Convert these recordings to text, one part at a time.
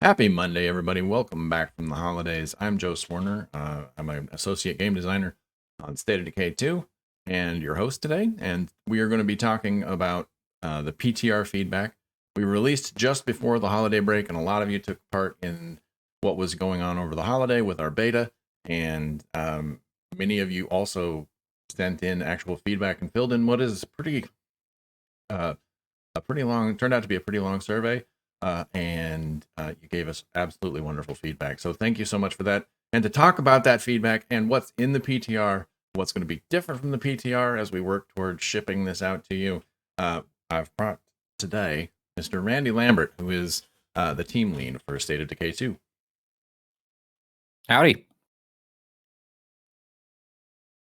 Happy Monday, everybody. Welcome back from the holidays. I'm Joe Swarner. I'm an associate game designer on State of Decay 2 and your host today. And we are going to be talking about the PTR feedback. We released just before the holiday break, and a lot of you took part in what was going on over the holiday with our beta. And many of you also sent in actual feedback and filled in what is turned out to be a pretty long survey. And you gave us absolutely wonderful feedback. So thank you so much for that. And to talk about that feedback and what's in the PTR, what's going to be different from the PTR as we work towards shipping this out to you, I've brought today Mr. Randy Lambert, who is the team lead for State of Decay 2. Howdy.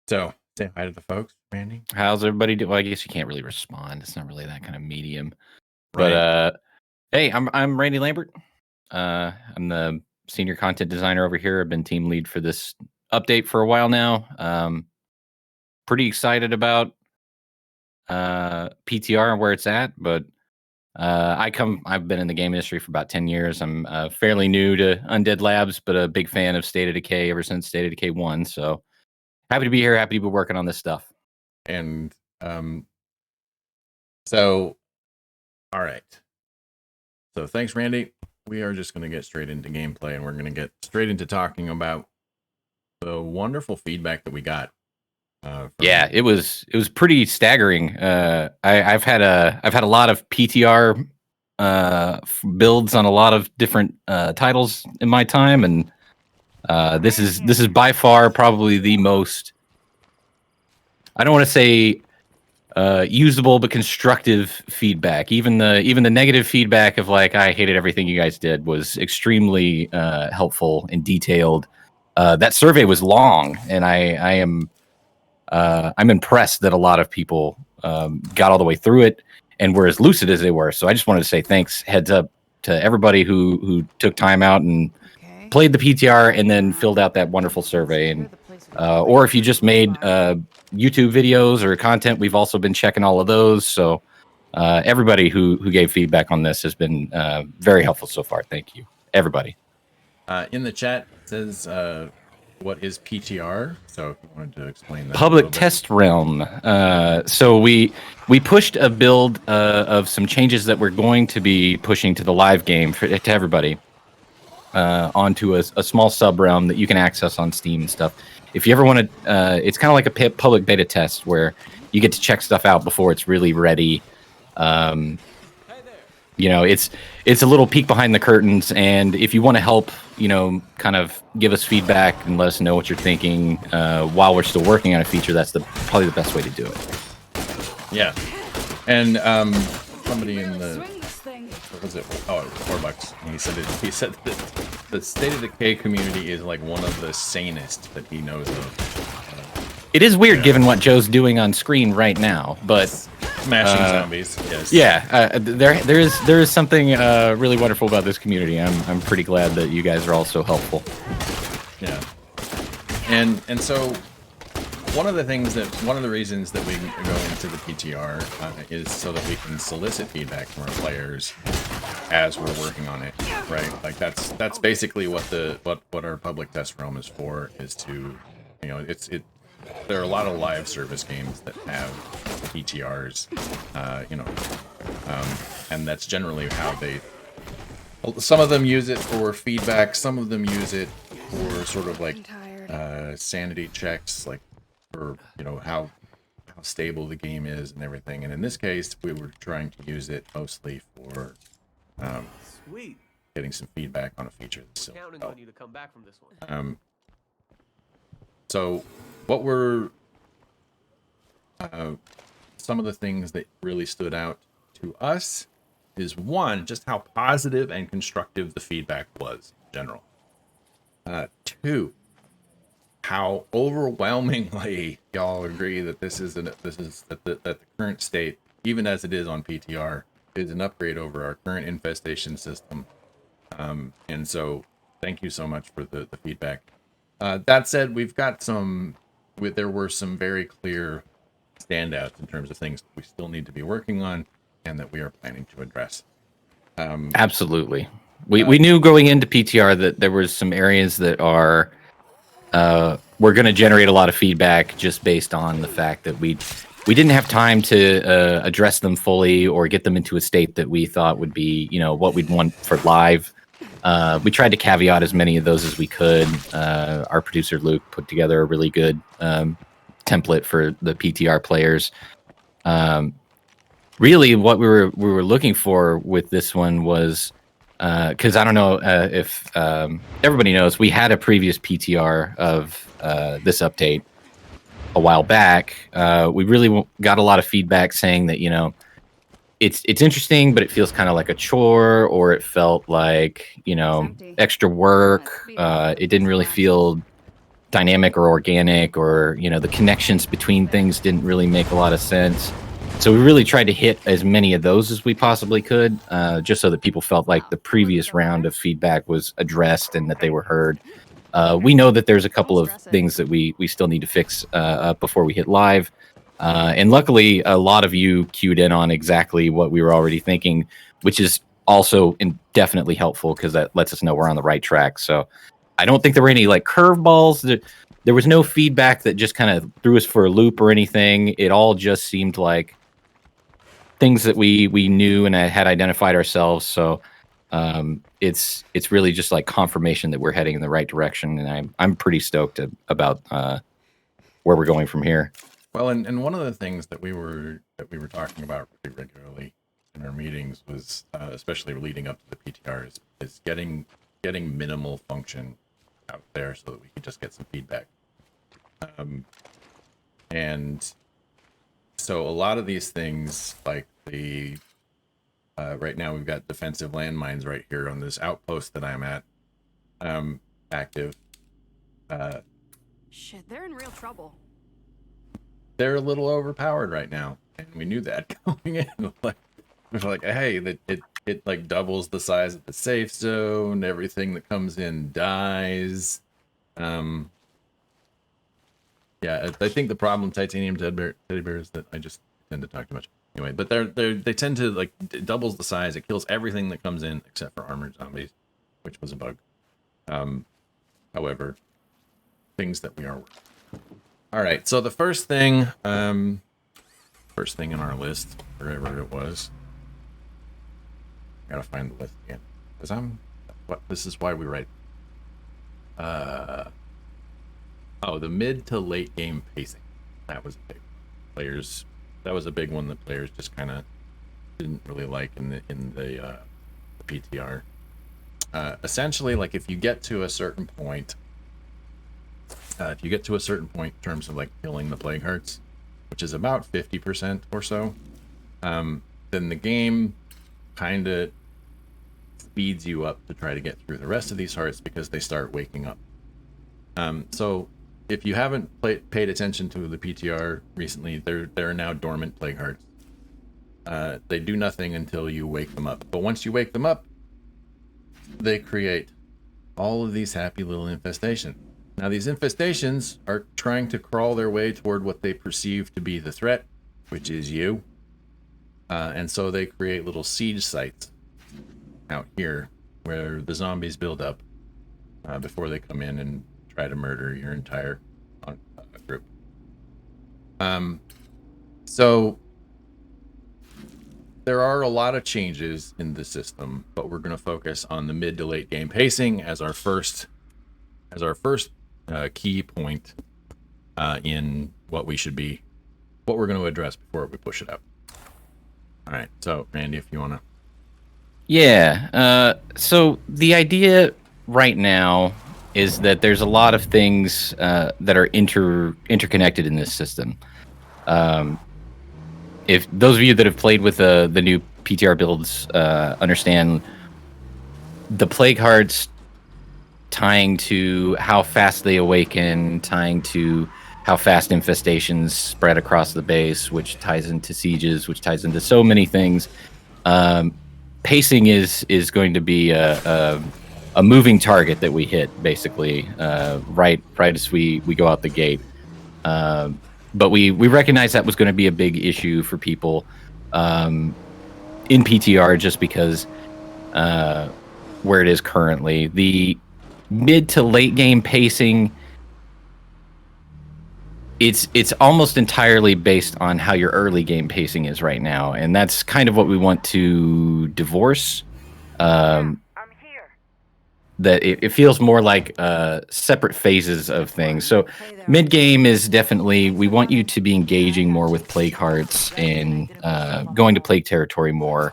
So say hi to the folks, Randy. How's everybody doing? Well, I guess you can't really respond. It's not really that kind of medium. Right. But hey, I'm Randy Lambert. I'm the senior content designer over here. I've been team lead for this update for a while now. Pretty excited about PTR and where it's at, but I've been in the game industry for about 10 years. I'm fairly new to Undead Labs, but a big fan of State of Decay ever since State of Decay 1. So happy to be here. Happy to be working on this stuff. And so, all right. So thanks, Randy. We are just going to get straight into gameplay, and we're going to get straight into talking about the wonderful feedback that we got. Yeah, it was pretty staggering. I've had a lot of PTR builds on a lot of different titles in my time, and this is by far probably the most, I don't want to say usable, but constructive feedback. Even the negative feedback of like, I hated everything you guys did, was extremely helpful and detailed. That survey was long, and I'm impressed that a lot of people got all the way through it and were as lucid as they were. So I just wanted to say thanks, heads up to everybody who took time out and played the PTR and then filled out that wonderful survey. And or if you just made YouTube videos or content, we've also been checking all of those. So everybody who gave feedback on this has been very helpful so far. Thank you, everybody. In the chat, it says what is PTR? So if you wanted to explain that. Public Test Realm. So we pushed a build of some changes that we're going to be pushing to the live game to everybody onto a small sub realm that you can access on Steam and stuff. If you ever want to, it's kind of like a public beta test where you get to check stuff out before it's really ready. It's a little peek behind the curtains, and if you want to help, kind of give us feedback and let us know what you're thinking while we're still working on a feature, that's probably the best way to do it. Yeah, and somebody in the, what was it? Oh, $4. And he said that the State of Decay community is like one of the sanest that he knows of. It is weird given what Joe's doing on screen right now, but smashing zombies. Yes. Yeah, there is something really wonderful about this community. I'm pretty glad that you guys are all so helpful. Yeah, and so one of the reasons that we go into the PTR is so that we can solicit feedback from our players as we're working on it, right? Like that's basically what our public test realm is for. Is to, there are a lot of live service games that have PTRs, and that's generally how some of them use it for feedback, some of them use it for sort of like sanity checks, like for how stable the game is and everything. And in this case, we were trying to use it mostly for getting some feedback on a feature that's still on you to come back from this one. So what were some of the things that really stood out to us is, one, just how positive and constructive the feedback was in general. Two, how overwhelmingly y'all agree that that the current state, even as it is on PTR, is an upgrade over our current infestation system. And so thank you so much for the feedback. That said, there were some very clear standouts in terms of things we still need to be working on and that we are planning to address. Absolutely. We knew going into PTR that there was some areas that are we're going to generate a lot of feedback just based on the fact that we didn't have time to address them fully or get them into a state that we thought would be, what we'd want for live. We tried to caveat as many of those as we could. Our producer Luke put together a really good template for the PTR players. Really, what we were looking for with this one was, because I don't know if everybody knows, we had a previous PTR of this update a while back. We really got a lot of feedback saying that it's interesting, but it feels kind of like a chore, or it felt like extra work. It didn't really feel dynamic or organic, or the connections between things didn't really make a lot of sense. So we really tried to hit as many of those as we possibly could, just so that people felt like the previous round of feedback was addressed and that they were heard. We know that there's a couple of things that we still need to fix up before we hit live. And luckily, a lot of you queued in on exactly what we were already thinking, which is also definitely helpful because that lets us know we're on the right track. So I don't think there were any curveballs. There was no feedback that just kind of threw us for a loop or anything. It all just seemed like things that we knew and had identified ourselves. So it's really just confirmation that we're heading in the right direction, and I'm pretty stoked about where we're going from here. Well, and one of the things that we were talking about pretty regularly in our meetings was, especially leading up to the PTR, is getting minimal function out there so that we can just get some feedback. And so a lot of these things, like the right now we've got defensive landmines right here on this outpost that I'm at, active. Shit, they're in real trouble. They're a little overpowered right now, and we knew that going in. We're like, hey, it doubles the size of the safe zone. Everything that comes in dies. Yeah, I think the problem titanium teddy bears that I just tend to talk too much. Anyway, but they tend to it doubles the size. It kills everything that comes in except for armored zombies, which was a bug. However, things that we are working. All right, so the first thing in our list, wherever it was, gotta find the list again, because this is why we write. The mid to late game pacing. That was a big players. That was a big one that players just kind of didn't really like in the PTR. Essentially, if you get to a certain point. In terms of killing the plague hearts, which is about 50% or so, then the game kind of speeds you up to try to get through the rest of these hearts because they start waking up. So if you haven't paid attention to the PTR recently, there are now dormant plague hearts. They do nothing until you wake them up. But once you wake them up, they create all of these happy little infestations. Now, these infestations are trying to crawl their way toward what they perceive to be the threat, which is you. And so they create little siege sites out here where the zombies build up before they come in and try to murder your entire group. So there are a lot of changes in the system, but we're going to focus on the mid to late game pacing as our first key point in what we're going to address before we push it up. All right, so Randy, if you want to. Yeah. So the idea right now is that there's a lot of things that are interconnected in this system. If those of you that have played with the new PTR builds understand, the plague hearts tying to how fast they awaken, tying to how fast infestations spread across the base, which ties into sieges, which ties into so many things. Pacing is going to be a moving target that we hit, basically, right as we go out the gate. But we recognize that was going to be a big issue for people in PTR, just because where it is currently. The mid to late game pacing, it's almost entirely based on how your early game pacing is right now, and that's kind of what we want to divorce. I'm here. That it feels more like separate phases of things. So mid game is definitely, we want you to be engaging more with plague hearts and going to plague territory more.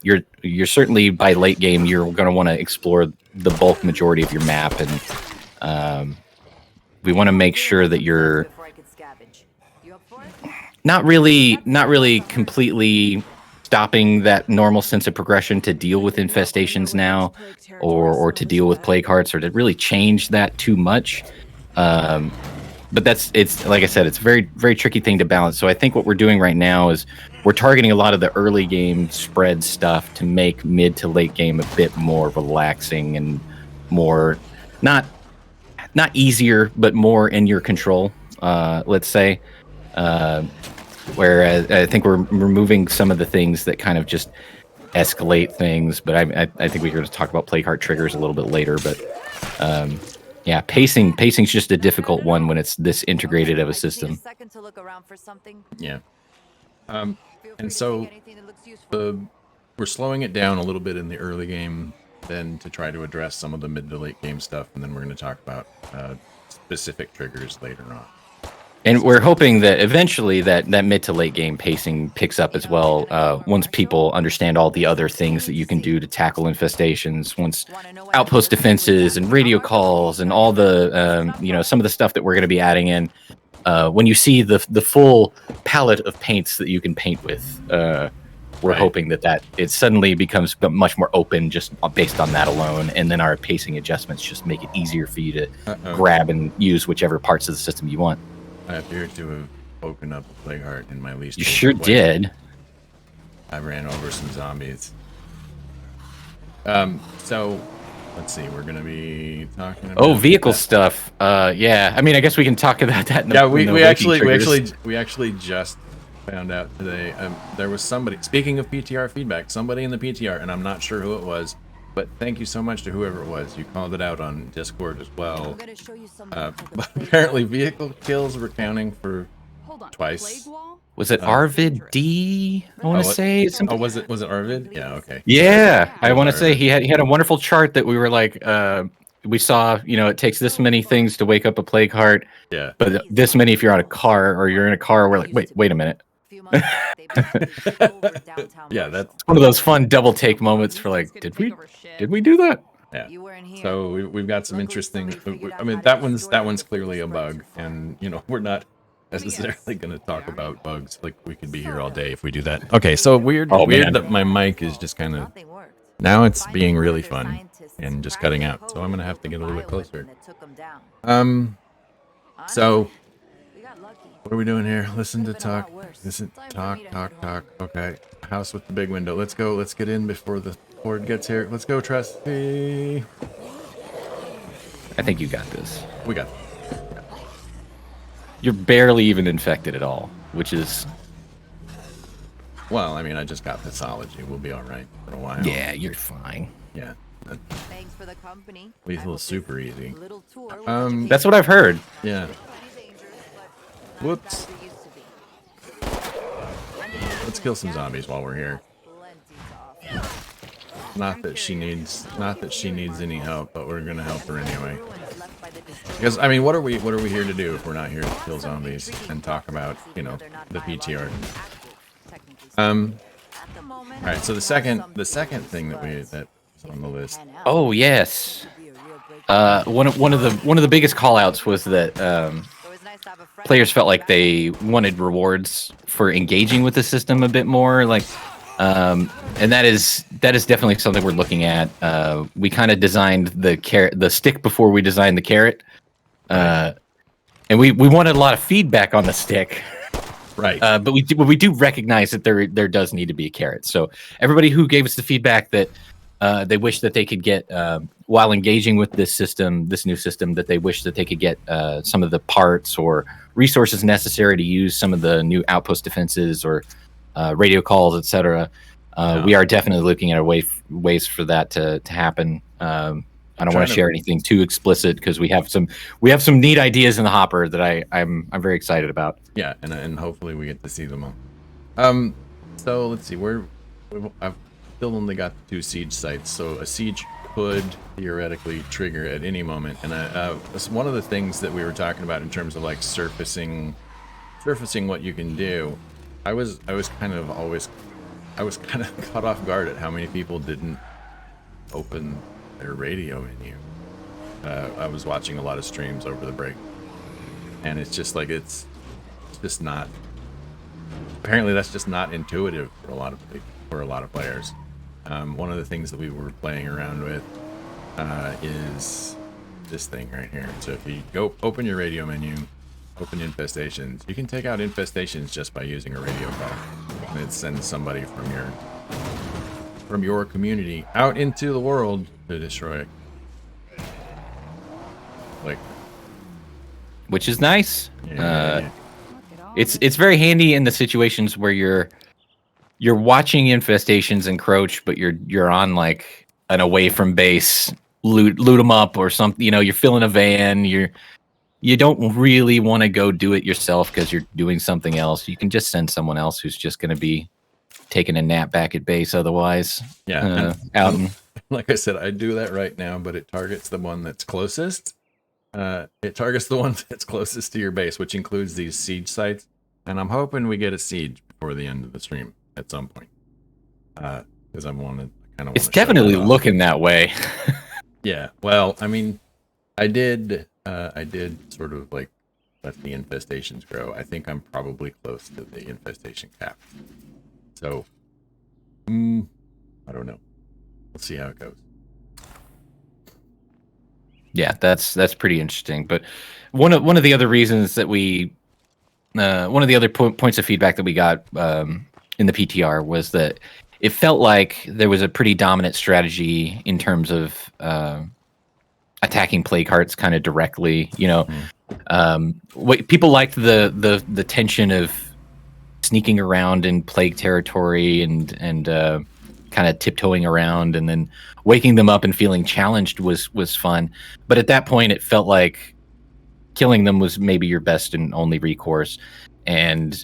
You're certainly, by late game, you're going to want to explore the bulk majority of your map, and we want to make sure that you're not really completely stopping that normal sense of progression to deal with infestations now, or to deal with plague hearts, or to really change that too much. But it's like I said, it's a very, very tricky thing to balance. So I think what we're doing right now is we're targeting a lot of the early game spread stuff to make mid to late game a bit more relaxing and more not easier, but more in your control, let's say. Whereas I think we're removing some of the things that kind of just escalate things. But I think we're going to talk about plague heart triggers a little bit later. But yeah, pacing's just a difficult one when it's this integrated of a system. Yeah. And so we're slowing it down a little bit in the early game, then to try to address some of the mid to late game stuff, and then we're going to talk about specific triggers later on. And we're hoping that eventually that mid to late game pacing picks up as well, once people understand all the other things that you can do to tackle infestations, once outpost defenses and radio calls and all the, some of the stuff that we're going to be adding in. When you see the full palette of paints that you can paint with, we're hoping that it suddenly becomes much more open just based on that alone. And then our pacing adjustments just make it easier for you to grab and use whichever parts of the system you want. I appear to have opened up a plague heart in my least. You sure did. I ran over some zombies. So let's see. We're gonna be talking about vehicle stuff. Yeah. I mean, I guess we can talk about that. We actually just found out today. There was somebody. Speaking of PTR feedback, somebody in the PTR, and I'm not sure who it was. But thank you so much to whoever it was. You called it out on Discord as well. But apparently vehicle kills were counting for twice. Was it Arvid D? I want to say something. Oh, was it Arvid? Yeah, okay. Yeah, I want to say he had a wonderful chart that we were like, we saw, it takes this many things to wake up a plague heart. Yeah. But this many if you're on a car, or you're in a car. We're like, wait a minute. Yeah, that's one of those fun double take moments for like, did we do that? Yeah. So we've got some interesting. I mean, that one's clearly a bug, and we're not necessarily going to talk about bugs. Like, we could be here all day if we do that. Okay, so weird that my mic is just kind of now it's being really fun and just cutting out. So I'm gonna have to get a little bit closer. So. What are we doing here? Listen to talk. Listen, talk. Okay. House with the big window. Let's go. Let's get in before the horde gets here. Let's go, Trusty. I think you got this. We got this. You're barely even infected at all, which is... Well, I mean, I just got pathology. We'll be all right for a while. Yeah, you're fine. Yeah. Thanks for the company. Lethal super easy. That's what I've heard. Yeah. Whoops. Let's kill some zombies while we're here. Not that she needs any help, but we're gonna help her anyway. Because I mean, what are we here to do if we're not here to kill zombies and talk about, the PTR? All right. So the second thing that's on the list. Oh yes. One of the biggest call-outs was that players felt like they wanted rewards for engaging with the system a bit more, and that is definitely something we're looking at. We kind of designed the stick before we designed the carrot, and we wanted a lot of feedback on the stick, right? But we do recognize that there does need to be a carrot. So everybody who gave us the feedback that they wish that they could get, while engaging with this new system, that they wish that they could get some of the parts or resources necessary to use some of the new outpost defenses or radio calls, etc. We are definitely looking at ways for that to happen. I don't want to share anything too explicit because we have some neat ideas in the hopper that I'm very excited about. Yeah, and hopefully we get to see them all. So let's see, I've still only got 2 siege sites, so a siege could theoretically trigger at any moment. And that's one of the things that we were talking about in terms of like surfacing what you can do. I was kind of caught off guard at how many people didn't open their radio menu. I was watching a lot of streams over the break, and it's just like it's just not. Apparently, that's just not intuitive for a lot of players. One of the things that we were playing around with is this thing right here. So if you go open your radio menu, open Infestations, you can take out Infestations just by using a radio call, and it sends somebody from your community out into the world to destroy it. Like, which is nice. Yeah. It's very handy in the situations where you're watching Infestations encroach, but you're on like an away from base loot them up or something. You know, you're filling a van. You don't really want to go do it yourself because you're doing something else. You can just send someone else who's just going to be taking a nap back at base otherwise. Yeah. Like I said, I do that right now, but it targets the one that's closest. It targets the one that's closest to your base, which includes these siege sites. And I'm hoping we get a siege before the end of the stream at some point. Because it's definitely looking that way. Yeah. Well, I mean, I did sort of like let the infestations grow. I think I'm probably close to the infestation cap. So, I don't know. We'll see how it goes. Yeah, that's pretty interesting. But one of the other reasons that one of the other points of feedback that we got in the PTR was that it felt like there was a pretty dominant strategy in terms of attacking plague hearts kind of directly. You know, what people liked the tension of sneaking around in plague territory and kind of tiptoeing around and then waking them up and feeling challenged was fun. But at that point, it felt like killing them was maybe your best and only recourse. And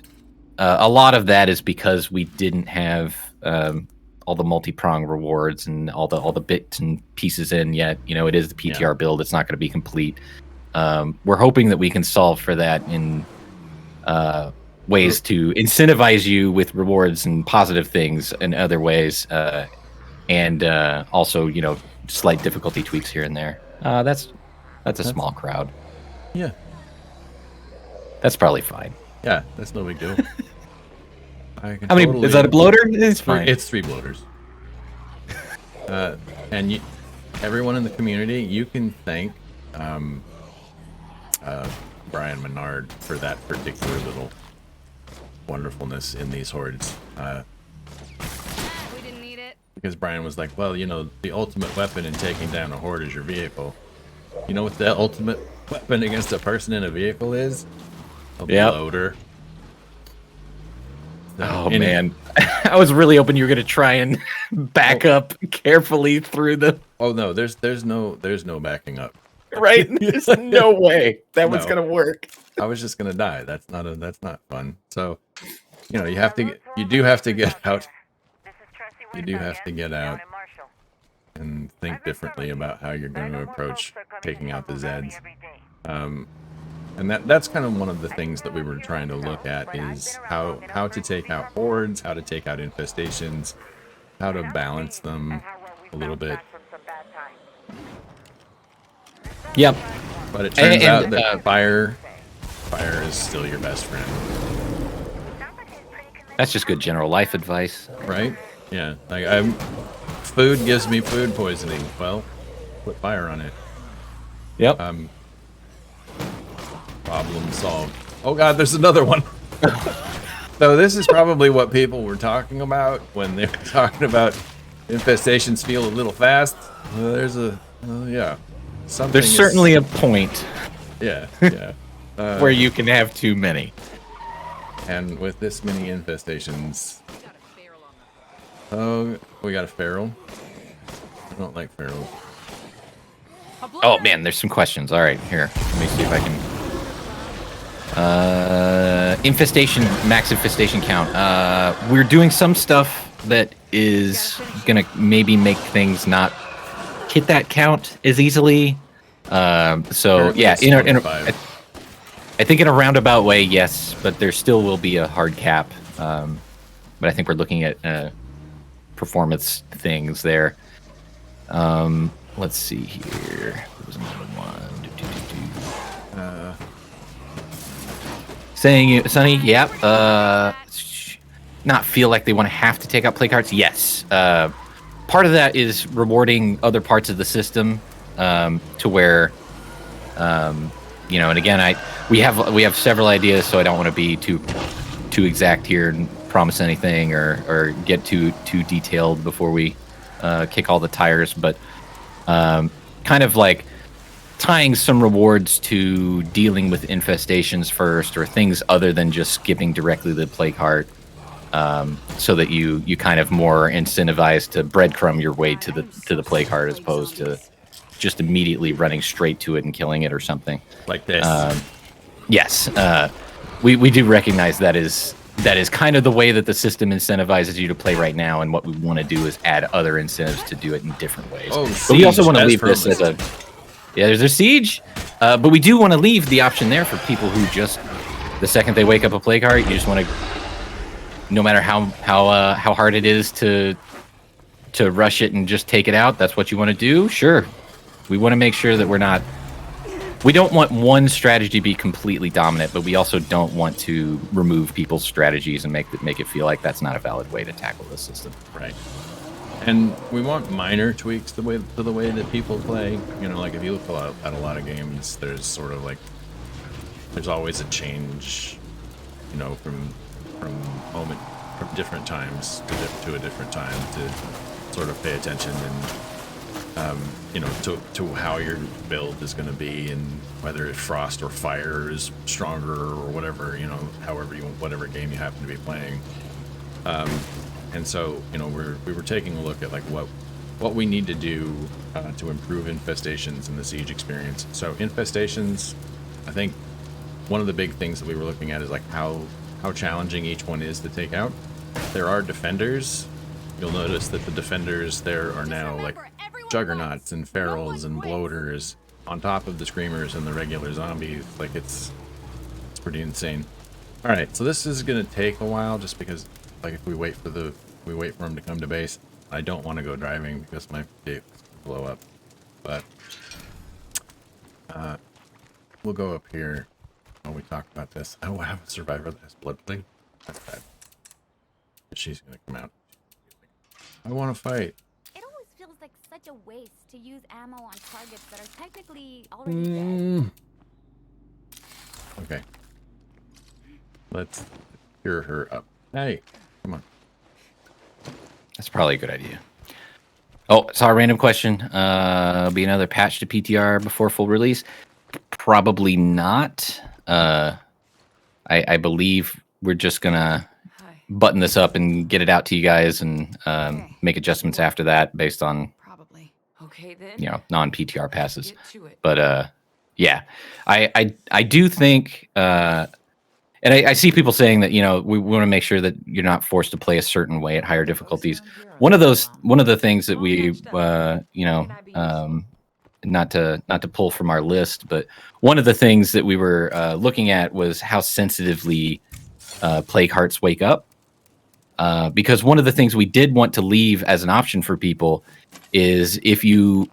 a lot of that is because we didn't have all the multi-prong rewards and all the bits and pieces in yet. You know, it is the PTR build. It's not going to be complete. We're hoping that we can solve for that in ways to incentivize you with rewards and positive things in other ways. And also, you know, slight difficulty tweaks here and there. That's a small crowd. Yeah. That's probably fine. Yeah, that's no big deal. How many is that a bloater? It's fine. It's 3 bloaters. And everyone in the community, you can thank Brian Menard for that particular little wonderfulness in these hordes. We didn't need it. Because Brian was like, well, you know, the ultimate weapon in taking down a horde is your vehicle. You know what the ultimate weapon against a person in a vehicle is? A bloater. Oh man, I was really hoping you were gonna try and back up carefully through the. Oh no, there's no backing up. Right? There's no way that was gonna work. I was just gonna die. That's not fun. So, you know, you do have to get out. You do have to get out and think differently about how you're going to approach taking out the Zeds. And that's kind of one of the things that we were trying to look at is how to take out hordes, how to take out infestations, how to balance them a little bit. Yep. But it turns out that fire is still your best friend. That's just good general life advice. Right? Yeah. Like food gives me food poisoning. Well, put fire on it. Yep. Problem solved. Oh god, there's another one. So this is probably what people were talking about when they were talking about infestations feel a little fast. There's certainly a point. Yeah. Where you can have too many. And with this many infestations, Oh, we got a feral. I don't like ferals. Oh man, there's some questions. All right, here. Let me see if I can. Infestation, max infestation count. We're doing some stuff that is gonna maybe make things not hit that count as easily. So Currently yeah, it's I 25. think in a roundabout way, yes, but there still will be a hard cap. But I think we're looking at performance things there. Let's see here. There was another one. Saying Sonny, yep. Not feel like they want to have to take out play cards. Yes. Part of that is rewarding other parts of the system to where, and again, we have several ideas, so I don't want to be too exact here and promise anything or get too detailed before we kick all the tires, but kind of like tying some rewards to dealing with infestations first or things other than just skipping directly to the play card, so that you kind of more incentivized to breadcrumb your way to the play card as opposed to just immediately running straight to it and killing it or something Like this. Yes, we do recognize that is kind of the way that the system incentivizes you to play right now, and what we want to do is add other incentives to do it in different ways. Oh, but we also siege, want to as leave this as a there's a siege, but we do want to leave the option there for people who just the second they wake up a play card, you just want to, no matter how hard it is to rush it and just take it out. That's what you want to do. Sure, we want to make sure that we don't want one strategy to be completely dominant, but we also don't want to remove people's strategies and make it feel like that's not a valid way to tackle the system. Right. And we want minor tweaks to the way that people play. Like if you look at a lot of games, there's sort of like there's always a change, from different times to a different time to sort of pay attention and to how your build is going to be, and whether it's frost or fire is stronger or whatever, whatever game you happen to be playing. And so, we were taking a look at like what we need to do to improve infestations in the siege experience. So infestations, I think one of the big things that we were looking at is like how challenging each one is to take out. There are defenders. You'll notice that the defenders there are now like juggernauts and ferals and bloaters on top of the screamers and the regular zombies. Like it's pretty insane. All right, so this is gonna take a while just because like if we wait for them to come to base, I don't want to go driving because my gate will blow up. But we'll go up here while we talk about this. Oh, I have a survivor that has blood plague. That's bad. She's gonna come out. I want to fight. It always feels like such a waste to use ammo on targets that are technically already dead. Okay. Let's hear her up. Hey, come on. That's probably a good idea. Oh, saw a random question. Be another patch to PTR before full release? Probably not. I believe we're just gonna button this up and get it out to you guys, and make adjustments after that based on Probably. Okay then. non-PTR passes. Get to it. But yeah, I do think, and I see people saying that we want to make sure that you're not forced to play a certain way at higher difficulties. One of the things that we not to pull from our list, but one of the things that we were looking at was how sensitively plague hearts wake up. Because one of the things we did want to leave as an option for people is if you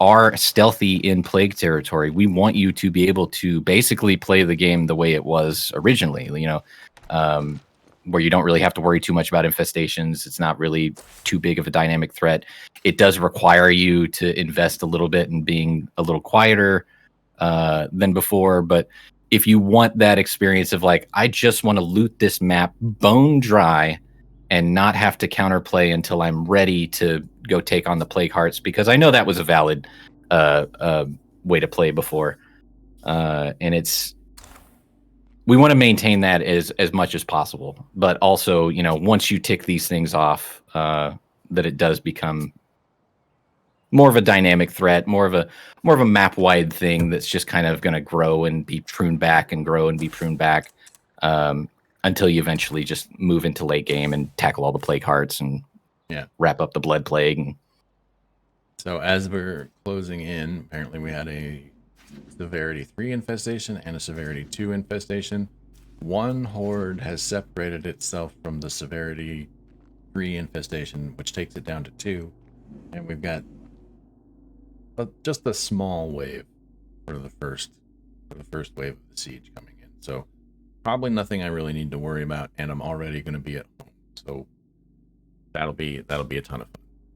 are stealthy in plague territory, we want you to be able to basically play the game the way it was originally, where you don't really have to worry too much about infestations. It's not really too big of a dynamic threat. It does require you to invest a little bit in being a little quieter than before, but if you want that experience of like, I just want to loot this map bone dry and not have to counterplay until I'm ready to go take on the plague hearts, because I know that was a valid way to play before. And we want to maintain that as much as possible. But also, you know, once you tick these things off, that it does become more of a dynamic threat, more of a map wide thing that's just kind of going to grow and be pruned back and grow and be pruned back until you eventually just move into late game and tackle all the plague hearts and wrap up the blood plague. So as we're closing in, apparently we had a severity 3 infestation and a severity 2 infestation. One horde has separated itself from the severity 3 infestation, which takes it down to 2, and we've got just a small wave for the first wave of the siege coming in. So probably nothing I really need to worry about, and I'm already going to be at home, so that'll be a ton of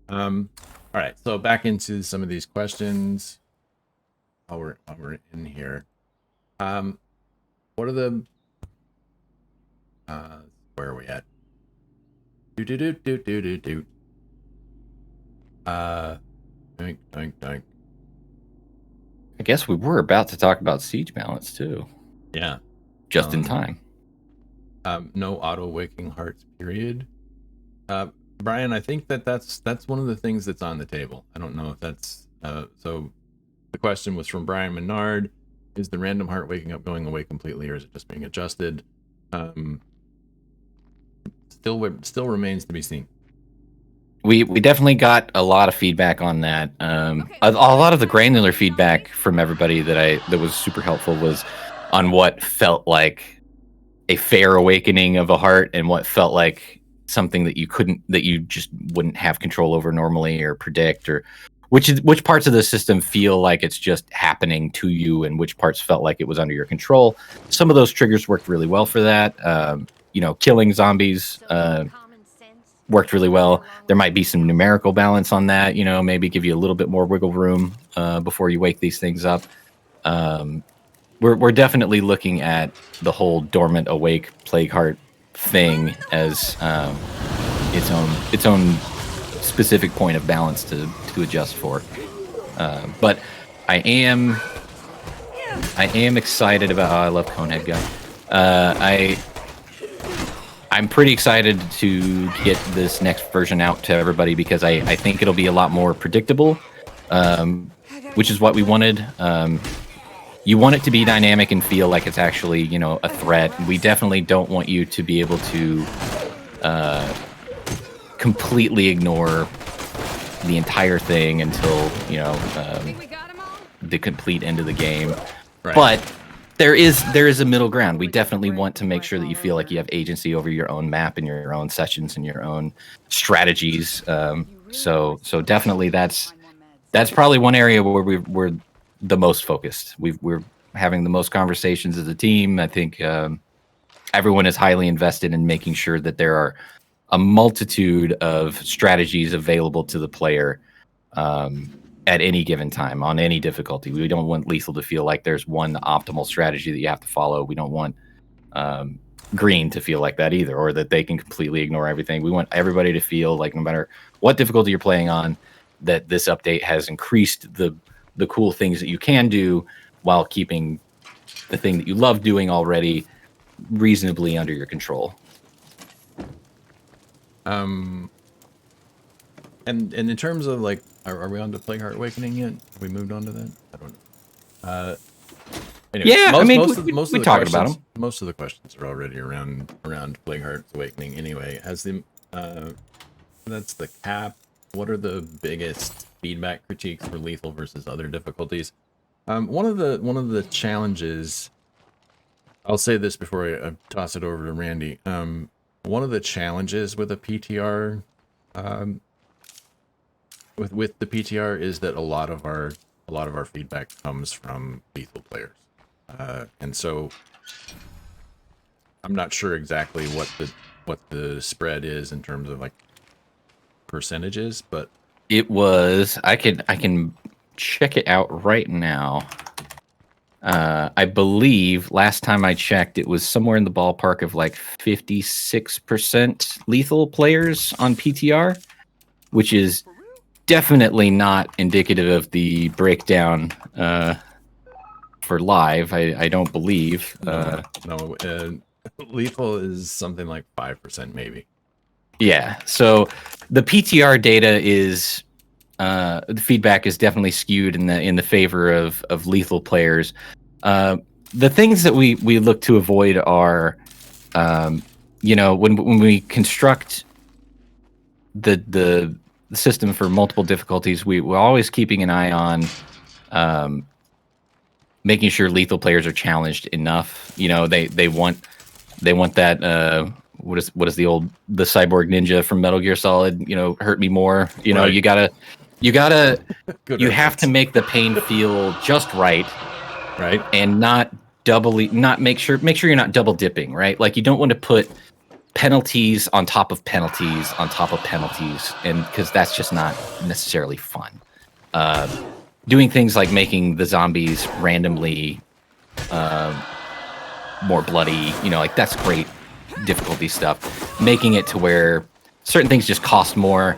fun. All right, so back into some of these questions while we're in here. What are the where are we at? Doink. I guess we were about to talk about siege balance too. Yeah. Just in time. No auto waking hearts, period. Brian, I think that's one of the things that's on the table. I don't know if that's so the question was from Brian Menard. Is the random heart waking up going away completely, or is it just being adjusted? Still remains to be seen. We definitely got a lot of feedback on that. A lot of the granular feedback from everybody that was super helpful was on what felt like a fair awakening of a heart and what felt like something that you just wouldn't have control over normally or predict, or which parts of the system feel like it's just happening to you and which parts felt like it was under your control. Some of those triggers worked really well for that. Killing zombies worked really well. There might be some numerical balance on that, maybe give you a little bit more wiggle room before you wake these things up. We're definitely looking at the whole dormant awake plague heart thing as its own specific point of balance to adjust for. But I am excited about. I love Conehead guy. I'm pretty excited to get this next version out to everybody because I think it'll be a lot more predictable, which is what we wanted. You want it to be dynamic and feel like it's actually, a threat. We definitely don't want you to be able to completely ignore the entire thing until, the complete end of the game. Right. But there is a middle ground. We definitely want to make sure that you feel like you have agency over your own map and your own sessions and your own strategies. So definitely that's probably one area where we're the most focused. We're having the most conversations as a team. I think everyone is highly invested in making sure that there are a multitude of strategies available to the player at any given time on any difficulty. We don't want lethal to feel like there's one optimal strategy that you have to follow. We don't want green to feel like that either, or that they can completely ignore everything. We want everybody to feel like no matter what difficulty you're playing on, that this update has increased the cool things that you can do while keeping the thing that you love doing already reasonably under your control. And in terms of like, are we on to Plague Heart Awakening yet? Have we moved on to that? I don't know. Anyway, yeah, most we talked about them. Most of the questions are already around Plague Heart Awakening. Anyway, as that's the cap. What are the biggest feedback critiques for lethal versus other difficulties? One of the challenges. I'll say this before I toss it over to Randy. One of the challenges with a PTR, with the PTR, is that a lot of our feedback comes from lethal players, and so I'm not sure exactly what the spread is in terms of like percentages, but it was. I can check it out right now. I believe last time I checked, it was somewhere in the ballpark of like 56% lethal players on PTR, which is definitely not indicative of the breakdown for live. I don't believe. No, lethal is something like 5% maybe. Yeah. So the PTR data is the feedback is definitely skewed in the favor of lethal players. The things that we look to avoid are, when we construct the system for multiple difficulties, we're always keeping an eye on making sure lethal players are challenged enough. They want that. What is the cyborg ninja from Metal Gear Solid? Hurt me more. Right. You gotta Good you have reference. to make the pain feel just right, and not make sure you're not double dipping, right? Like you don't want to put penalties on top of penalties on top of penalties, and because that's just not necessarily fun. Doing things like making the zombies randomly more bloody, like that's great difficulty stuff. Making it to where certain things just cost more,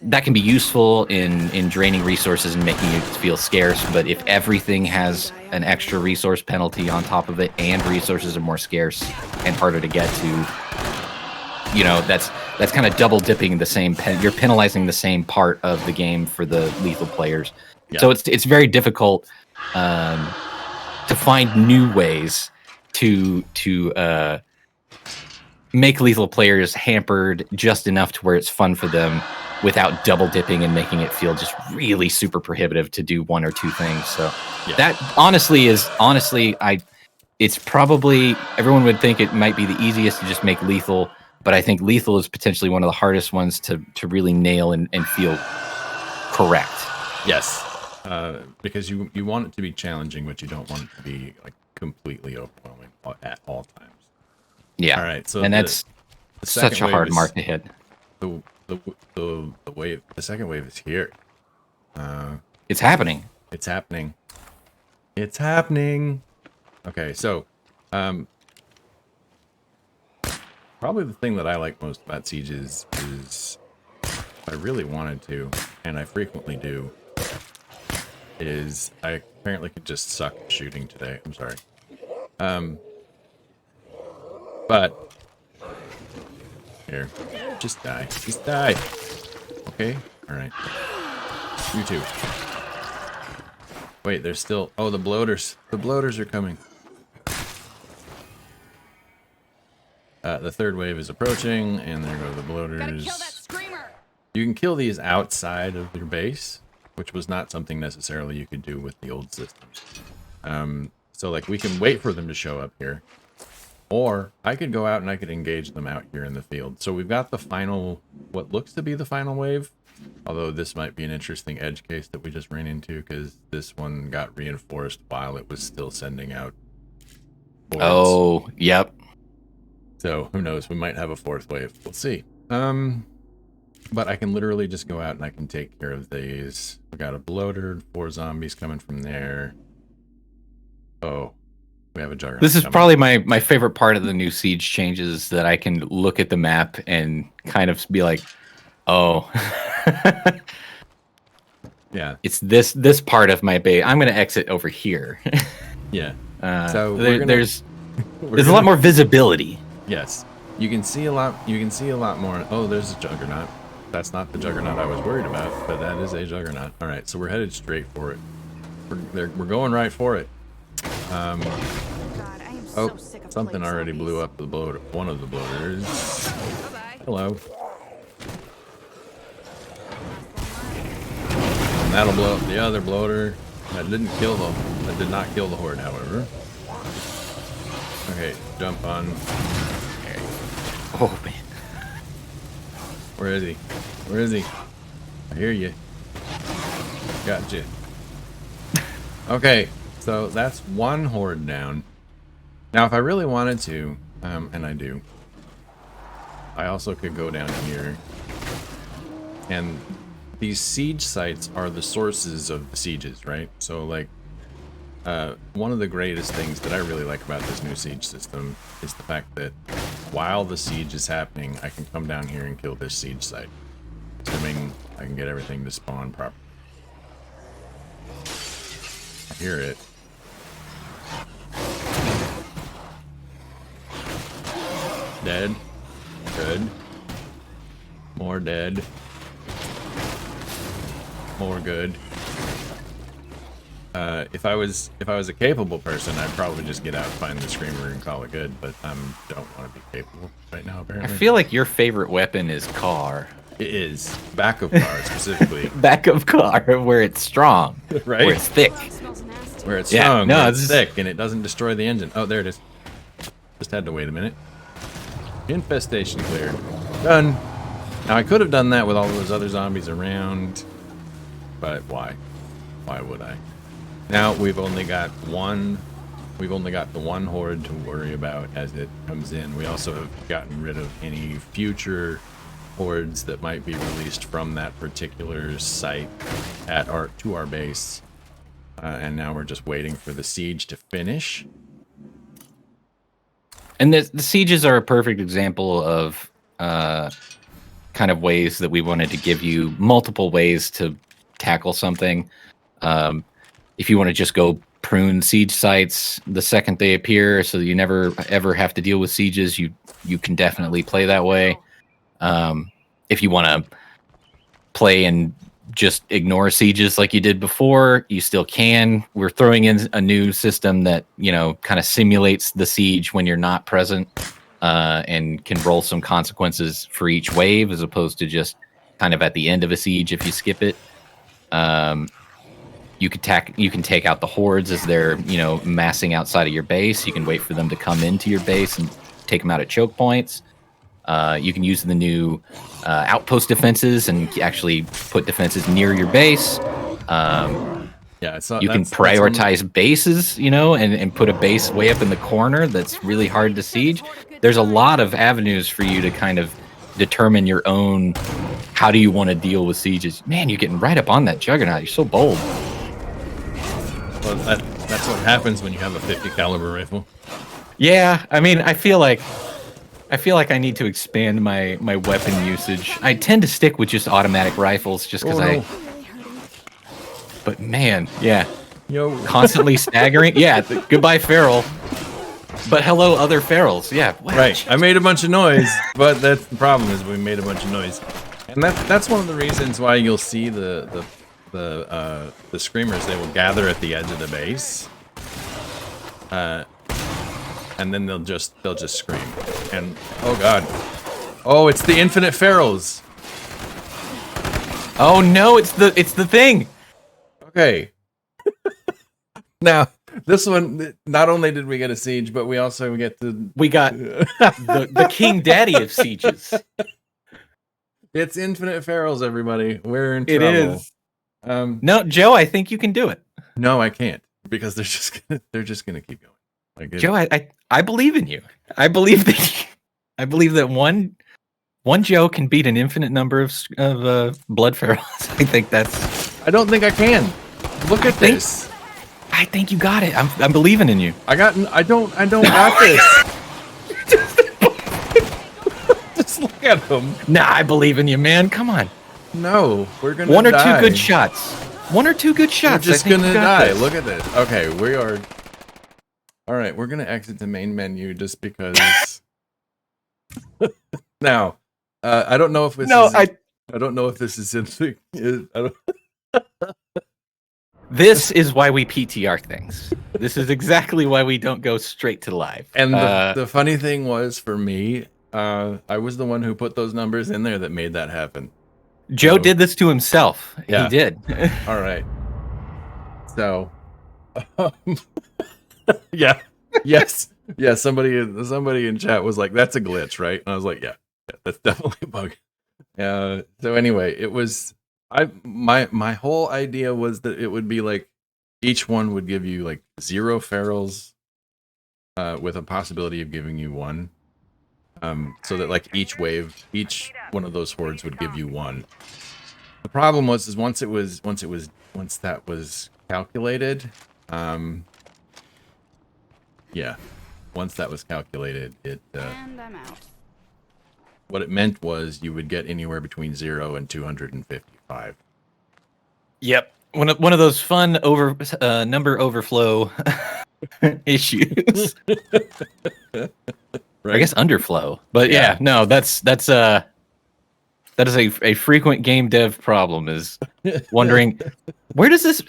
that can be useful in draining resources and making it feel scarce. But if everything has an extra resource penalty on top of it, and resources are more scarce and harder to get to, that's kind of double dipping the same. You're penalizing the same part of the game for the lethal players. Yeah. So it's very difficult to find new ways to make lethal players hampered just enough to where it's fun for them, without double dipping and making it feel just really super prohibitive to do one or two things. So that it's probably, everyone would think it might be the easiest to just make lethal, but I think lethal is potentially one of the hardest ones to really nail and feel correct. Yes. Because you want it to be challenging, but you don't want it to be like completely overwhelming at all times. Yeah. All right. So that's such a hard mark to hit. The second wave is here. It's happening. It's happening. It's happening. Okay, so probably the thing that I like most about sieges is, if I really wanted to, and I frequently do, is I apparently could just suck at shooting today. I'm sorry. But here, just die. Just die. Okay? Alright. You too. Wait, there's still... Oh, the bloaters. The bloaters are coming. The third wave is approaching, and there go the bloaters. Gotta kill that screamer. You can kill these outside of your base, which was not something necessarily you could do with the old systems. So, like, we can wait for them to show up here. Or I could go out and I could engage them out here in the field. So we've got the final, what looks to be the final wave. Although this might be an interesting edge case that we just ran into, because this one got reinforced while it was still sending out boards. Oh, yep. So who knows? We might have a fourth wave. We'll see. But I can literally just go out and I can take care of these. We got a bloater, 4 zombies coming from there. Oh. We have a juggernaut. This is probably my favorite part of the new siege changes, that I can look at the map and kind of be like, oh, yeah, it's this part of my base. I'm going to exit over here. Yeah. So there's a lot more visibility. Yes, you can see a lot. You can see a lot more. Oh, there's a juggernaut. That's not the juggernaut I was worried about, but that is a juggernaut. All right, so we're headed straight for it. We're going right for it. God, I am so sick of Something plague already zombies. blew up the bloater. One of the bloaters. Bye-bye. Hello. And that'll blow up the other bloater. That did not kill the horde, however. Okay, jump on. Oh man, Where is he? Where is he? I hear you. Gotcha. Okay, so that's one horde down. Now, if I really wanted to, and I do, I also could go down here. And these siege sites are the sources of the sieges, right? So, like, one of the greatest things that I really like about this new siege system is the fact that while the siege is happening, I can come down here and kill this siege site, assuming I can get everything to spawn properly. I hear it. Dead. Good. More dead. More good. If I was a capable person, I'd probably just get out, find the screamer, and call it good. But I don't want to be capable right now. I Apparently, feel like your favorite weapon is car. it is back of car specifically, Back of car, where it's strong, right? where it's thick. Smells nasty. Where it's Yeah, strong, no, where it's it's- thick, and it doesn't destroy the engine. Oh, there it is. Just had to wait a minute. Infestation cleared. Done. Now I could have done that with all those other zombies around, but why? Why would I? Now we've only got one. We've only got the one horde to worry about as it comes in. We also have gotten rid of any future hordes that might be released from that particular site at our base. And now we're just waiting for the siege to finish. And the sieges are a perfect example of kind of ways that we wanted to give you multiple ways to tackle something. If you want to just go prune siege sites the second they appear, so that you never ever have to deal with sieges, you can definitely play that way. If you want to play and just ignore sieges like you did before, you still can. We're throwing in a new system that, you know, kind of simulates the siege when you're not present, and can roll some consequences for each wave, as opposed to just kind of at the end of a siege if you skip it. You can take out the hordes as they're, you know, massing outside of your base. You can wait for them to come into your base and take them out at choke points. You can use the new outpost defenses and actually put defenses near your base. Yeah, so You can prioritize bases, you know, and put a base way up in the corner that's really hard to siege. There's a lot of avenues for you to kind of determine your own, how do you want to deal with sieges. Man, you're getting right up on that juggernaut. You're so bold. Well, that's what happens when you have a 50 caliber rifle. Yeah, I mean, I feel like I need to expand my weapon usage. I tend to stick with just automatic rifles just because Oh, no. But man, yeah, Yo. constantly staggering. Yeah, goodbye feral. But hello, other ferals. Yeah, wow. Right. I made a bunch of noise, but that's the problem, is we made a bunch of noise. And that's one of the reasons why you'll see the screamers. They will gather at the edge of the base. And then they'll just scream. And oh god. Oh, it's the infinite ferals. Oh no, it's the thing. Okay. Now, this one, not only did we get a siege, but we also get We got the king daddy of sieges. it's infinite ferals, everybody. We're in It trouble. is. No, Joe, I think you can do it. No, I can't, because they're just gonna keep going. Like Joe, I believe in you. I believe that one Joe can beat an infinite number of blood ferals. I think that's. I don't think I can. Look at this. I think you got it. I'm believing in you. I don't got this. Just look at them. Nah, I believe in you, man. Come on. No, we're gonna One or die. two good shots. One or two good We're shots. just I think gonna you got die. this. Look at this. Okay, we are. All right, we're gonna exit the main menu just because. Now, I don't know if this. No, is, I don't know if this is in the. I don't, This is why we PTR things. This is exactly why we don't go straight to live. and the funny thing was, for me, I was the one who put those numbers in there that made that happen. Joe So- did this to himself. Yeah. He did. All right. So, yeah, yes, yeah. Somebody in chat was like, "That's a glitch, right?" And I was like, "Yeah, that's definitely a bug." So anyway, it was my whole idea was that it would be like each one would give you like 0 ferals, with a possibility of giving you 1. So that like each one of those hordes would give you 1. The problem was once that was calculated, once that was calculated, it And I'm out. what it meant was you would get anywhere between 0 and 255. Yep. One of those fun number overflow issues. I guess underflow. But yeah, no, that is a frequent game dev problem, is wondering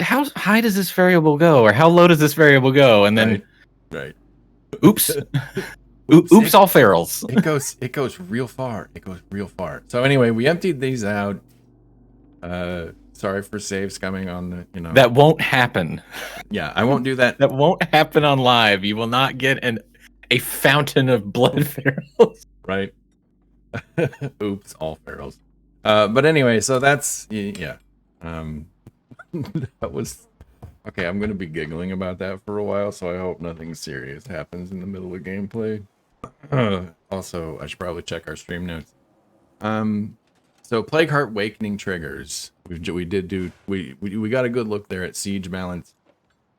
how high does this variable go, or how low does this variable go, and then oops. Oops, all ferals. It goes real far. It goes real far. So anyway, we emptied these out. Sorry for save scumming on the, That won't happen. Yeah, I won't do that. That won't happen on live. You will not get a fountain of blood ferals. Right. Oops, all ferals. But anyway, so that's yeah. That was okay. I'm gonna be giggling about that for a while, so I hope nothing serious happens in the middle of gameplay. Also, I should probably check our stream notes. So Plague Heart Wakening triggers. We got a good look there at siege balance.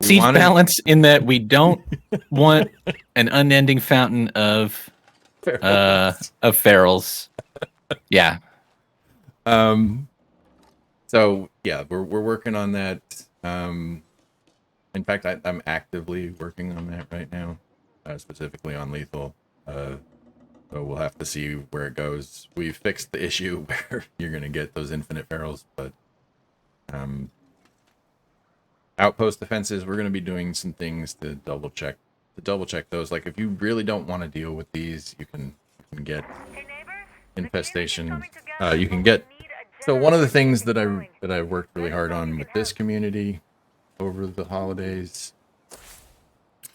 Balance in that we don't want an unending fountain of ferals. Yeah. So yeah, we're working on that. In fact, I'm actively working on that right now, specifically on lethal. So we'll have to see where it goes. We fixed the issue where you're gonna get those infinite ferals, but outpost defenses, we're gonna be doing some things to double check those. Like if you really don't want to deal with these, you can get infestation. You can get. So one of the things that I worked really hard on with this community over the holidays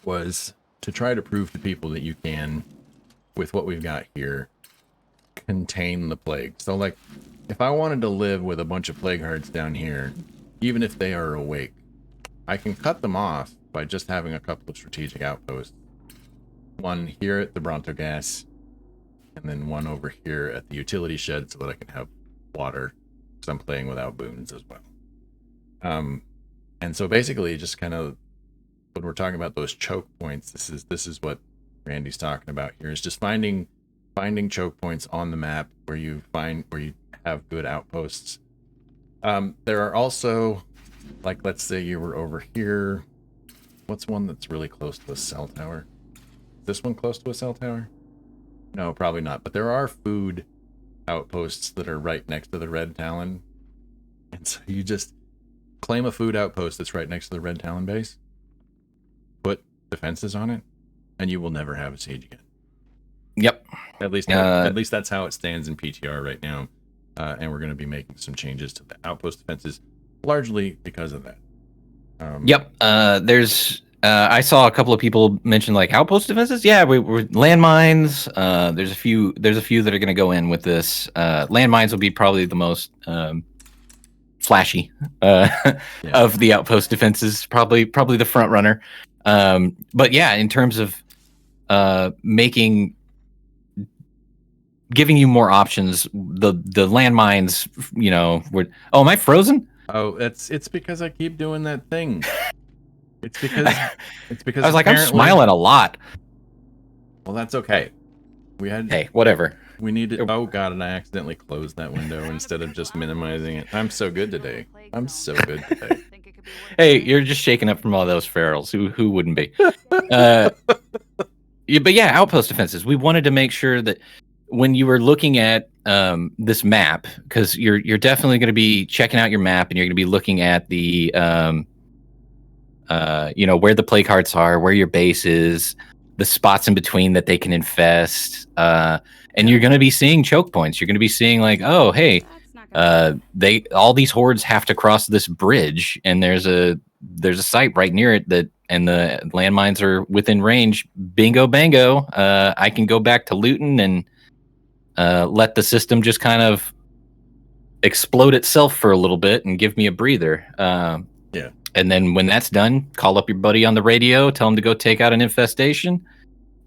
was to try to prove to people that you can, with what we've got here, contain the plague. So like if I wanted to live with a bunch of plague hearts down here, even if they are awake, I can cut them off by just having a couple of strategic outposts. One here at the Bronto gas, and then one over here at the utility shed so that I can have water, because I'm playing without boons as well. And so basically just kind of when we're talking about those choke points, this is what Randy's talking about here, is just finding choke points on the map where you have good outposts. There are also, like, let's say you were over here. What's one that's really close to a cell tower? Is this one close to a cell tower? No, probably not. But there are food outposts that are right next to the Red Talon. And so you just claim a food outpost that's right next to the Red Talon base, put defenses on it, and you will never have a siege again. Yep. At least that's how it stands in PTR right now. And we're going to be making some changes to the outpost defenses, largely because of that. Yep. I saw a couple of people mention like outpost defenses. Yeah, we're landmines. There's a few that are going to go in with this. Landmines will be probably the most flashy of the outpost defenses. Probably the front runner. But yeah, in terms of giving you more options, the landmines, am I frozen? Oh, it's because I keep doing that thing. It's because I was like, I'm smiling a lot. Well, that's okay. Hey, whatever. We need to. Oh god, and I accidentally closed that window instead of just minimizing it. I'm so good today. Hey, you're just shaking up from all those ferals. Who wouldn't be? But yeah, outpost defenses. We wanted to make sure that when you were looking at this map, because you're definitely going to be checking out your map, and you're going to be looking at the where the plague hearts are, where your base is, the spots in between that they can infest, and you're going to be seeing choke points. You're going to be seeing like, oh, hey, all these hordes have to cross this bridge, and there's a site right near it and the landmines are within range. Bingo, bango. I can go back to looting and let the system just kind of explode itself for a little bit and give me a breather. Yeah. And then when that's done, call up your buddy on the radio, tell him to go take out an infestation.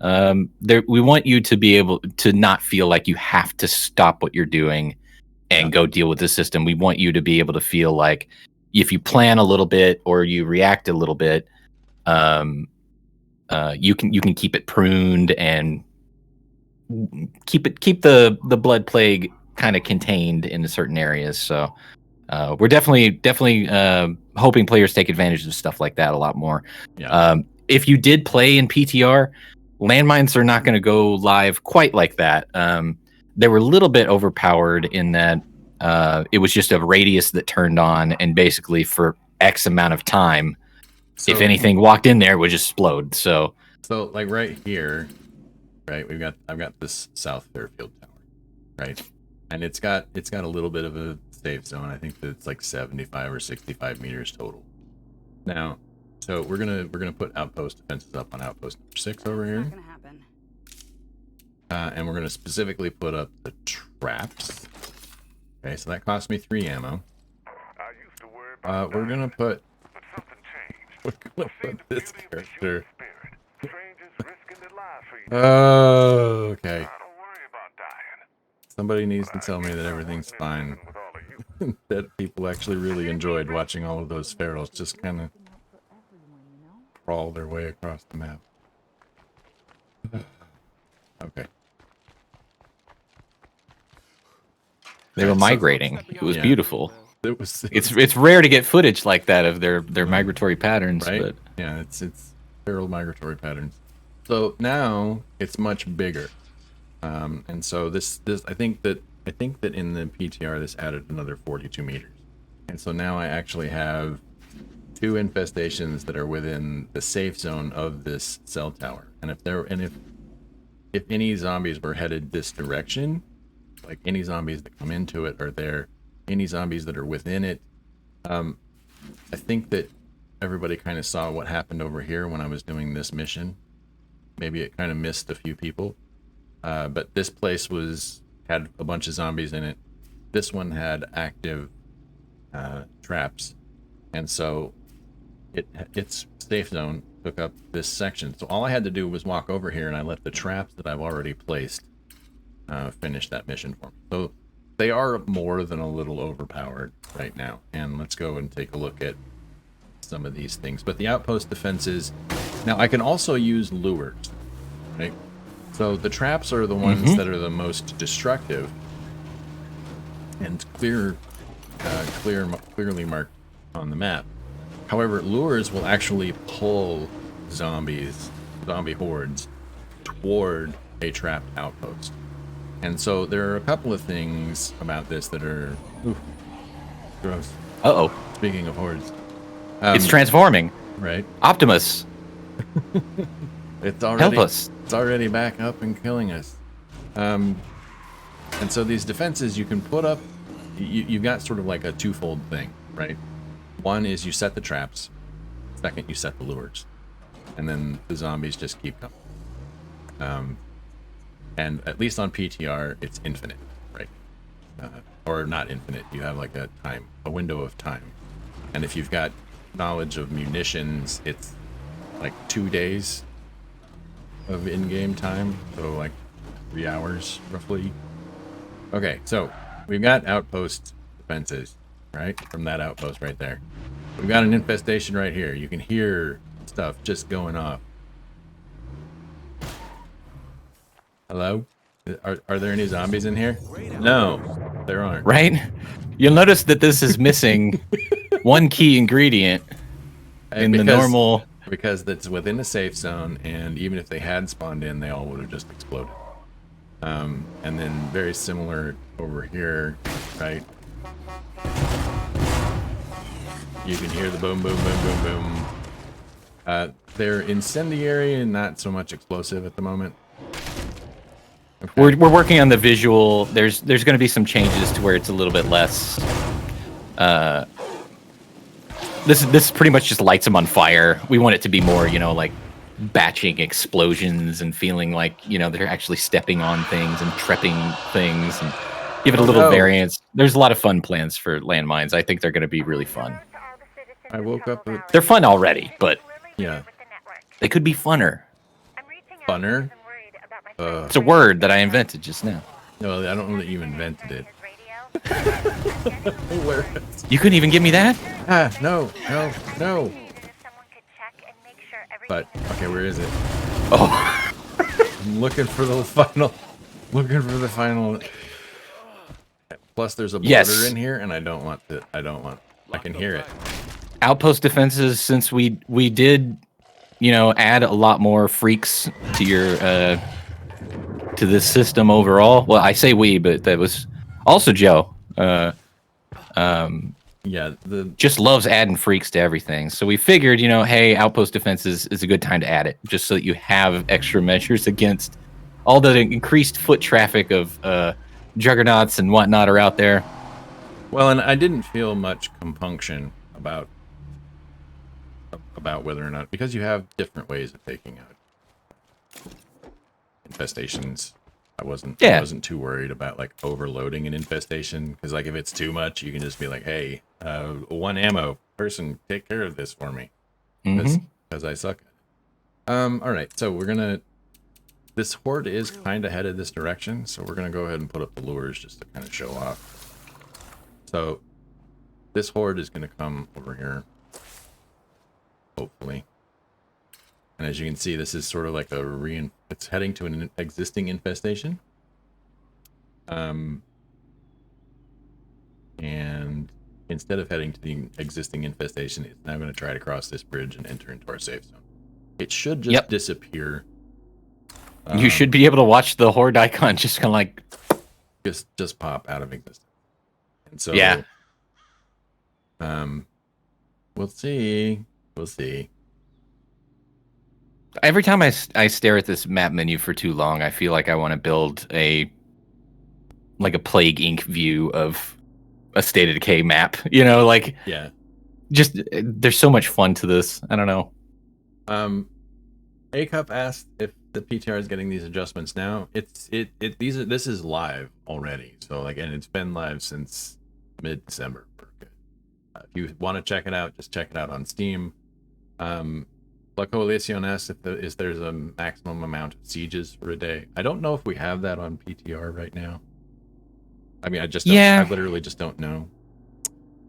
We want you to be able to not feel like you have to stop what you're doing and go deal with the system. We want you to be able to feel like if you plan a little bit or you react a little bit, you can keep it pruned and keep the blood plague kind of contained in certain areas. So we're definitely hoping players take advantage of stuff like that a lot more. Yeah. If you did play in PTR, landmines are not going to go live quite like that. They were a little bit overpowered in that it was just a radius that turned on, and basically for X amount of time, if anything walked in there, it would just explode. So like right here, right, I've got this South Fairfield Tower, right, and it's got a little bit of a safe zone. I think that it's like 75 or 65 meters total. Now, so we're gonna put outpost defenses up on outpost number 6 over here. Not gonna happen. And we're going to specifically put up the traps. Okay, so that cost me 3 ammo. We're going to put... We're going to put this character... Oh, okay. Somebody needs to tell me that everything's fine. That people actually really enjoyed watching all of those ferals just kind of crawl their way across the map. Okay. they were migrating. It was beautiful. It's rare to get footage like that of their migratory patterns, right? but Yeah, it's feral migratory patterns. So now it's much bigger, and so this I think that in the PTR this added another 42 meters, and so now I actually have 2 infestations that are within the safe zone of this cell tower, and if any zombies were headed this direction, like any zombies that come into it are there, any zombies that are within it, I think that everybody kind of saw what happened over here when I was doing this mission. Maybe it kind of missed a few people, but this place had a bunch of zombies in it. This one had active traps, and so its safe zone took up this section. So all I had to do was walk over here, and I let the traps that I've already placed finish that mission for me. So they are more than a little overpowered right now. And let's go and take a look at some of these things. But the outpost defenses, now I can also use lures, right? So the traps are the ones that are the most destructive and clearly marked on the map. However, lures will actually pull zombie hordes toward a trapped outpost. And so there are a couple of things about this that are gross. Uh-oh. Speaking of hordes. It's transforming. Right. Optimus. It's already, help us. It's already back up and killing us. And so these defenses you can put up, you've got sort of like a twofold thing, right? One is you set the traps. Second, you set the lures. And then the zombies just keep coming. And at least on PTR, it's infinite, right? Or not infinite. You have like a window of time. And if you've got knowledge of munitions, it's like 2 days of in-game time. So like 3 hours, roughly. Okay, so we've got outpost defenses, right? From that outpost right there. We've got an infestation right here. You can hear stuff just going off. Hello? Are there any zombies in here? No, there aren't. Right? You'll notice that this is missing one key ingredient in the normal... Because it's within a safe zone, and even if they had spawned in, they all would have just exploded. And then very similar over here, right? You can hear the boom, boom, boom, boom, boom. They're incendiary and not so much explosive at the moment. Okay. We're working on the visual. There's going to be some changes to where it's a little bit less. This pretty much just lights them on fire. We want it to be more, like batching explosions and feeling like, they're actually stepping on things and tripping things and give it a little variance. There's a lot of fun plans for landmines. I think they're going to be really fun. I woke up with... They're fun already, but yeah, they could be funner. Funner? It's a word that I invented just now. No, I don't know that you invented it. Where? You couldn't even give me that? No. But, okay, where is it? Oh. I'm looking for the final. Plus, there's a border in here, and I don't want. I can hear it. Outpost defenses, since we did add a lot more freaks to your to this system overall. Well, I say we, but that was also Joe. Just loves adding freaks to everything. So we figured, hey, Outpost Defenses is a good time to add it, just so that you have extra measures against all the increased foot traffic of juggernauts and whatnot are out there. Well, and I didn't feel much compunction about whether or not, because you have different ways of taking out infestations. I wasn't too worried about like overloading an infestation, because like if it's too much, you can just be like, hey, one ammo person, take care of this for me, because I suck at it. All right, so this horde is kind of headed this direction, so we're gonna go ahead and put up the lures just to kind of show off. So this horde is gonna come over here, hopefully. And as you can see, this is sort of like it's heading to an existing infestation. And instead of heading to the existing infestation, it's now going to try to cross this bridge and enter into our safe zone. It should just disappear. You should be able to watch the horde icon just kind of like just pop out of existence. And so we'll see. Every time I stare at this map menu for too long, I feel like I want to build a Plague Inc. view of a State of Decay map. Just there's so much fun to this. I don't know. A-Cup asked if the PTR is getting these adjustments now. This is live already. So and it's been live since mid-December. If you want to check it out, just check it out on Steam. La Coalition asks if there's a maximum amount of sieges for a day. I don't know if we have that on PTR right now. I mean, I literally just don't know.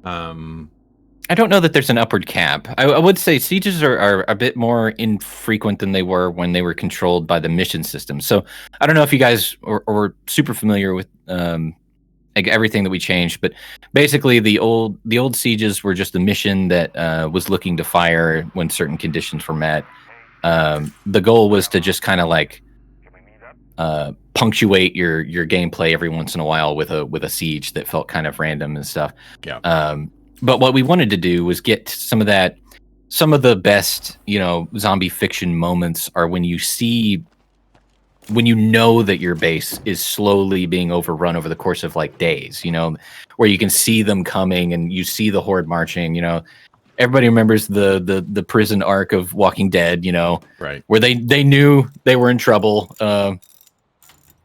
I don't know that there's an upward cap. I would say sieges are a bit more infrequent than they were when they were controlled by the mission system. So I don't know if you guys are super familiar with everything that we changed, but basically the old sieges were just a mission that was looking to fire when certain conditions were met. The goal was to just kind of punctuate your gameplay every once in a while with a siege that felt kind of random and stuff. But what we wanted to do was get some of the best zombie fiction moments are when you know that your base is slowly being overrun over the course of days, where you can see them coming and you see the horde marching. Everybody remembers the prison arc of Walking Dead, right, where they knew they were in trouble.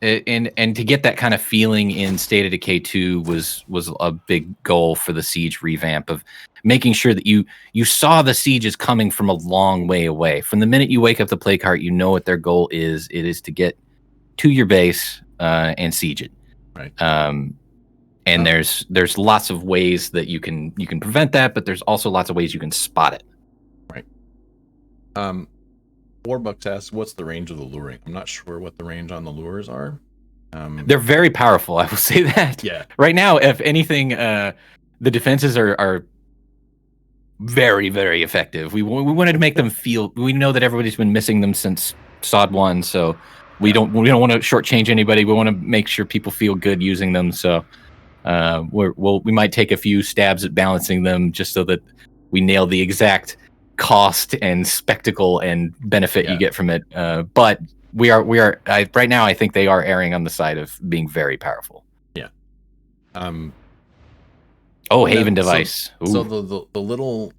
And to get that kind of feeling in State of Decay 2 was a big goal for the siege revamp, of making sure that you saw the sieges coming from a long way away. From the minute you wake up the play cart, you know what their goal is. It is to get to your base and siege it. Right. And there's lots of ways that you can prevent that, but there's also lots of ways you can spot it. Right. Warbucks asks, what's the range of the luring? I'm not sure what the range on the lures are. They're very powerful, I will say that. Yeah. Right now, if anything, the defenses are very, very effective. We wanted to make them feel. We know that everybody's been missing them since SOD 1, so we don't want to shortchange anybody. We want to make sure people feel good using them. So we might take a few stabs at balancing them just so that we nail the exact cost and spectacle and benefit you get from it. But we are right now, I think they are erring on the side of being very powerful. Yeah. Haven device. So the little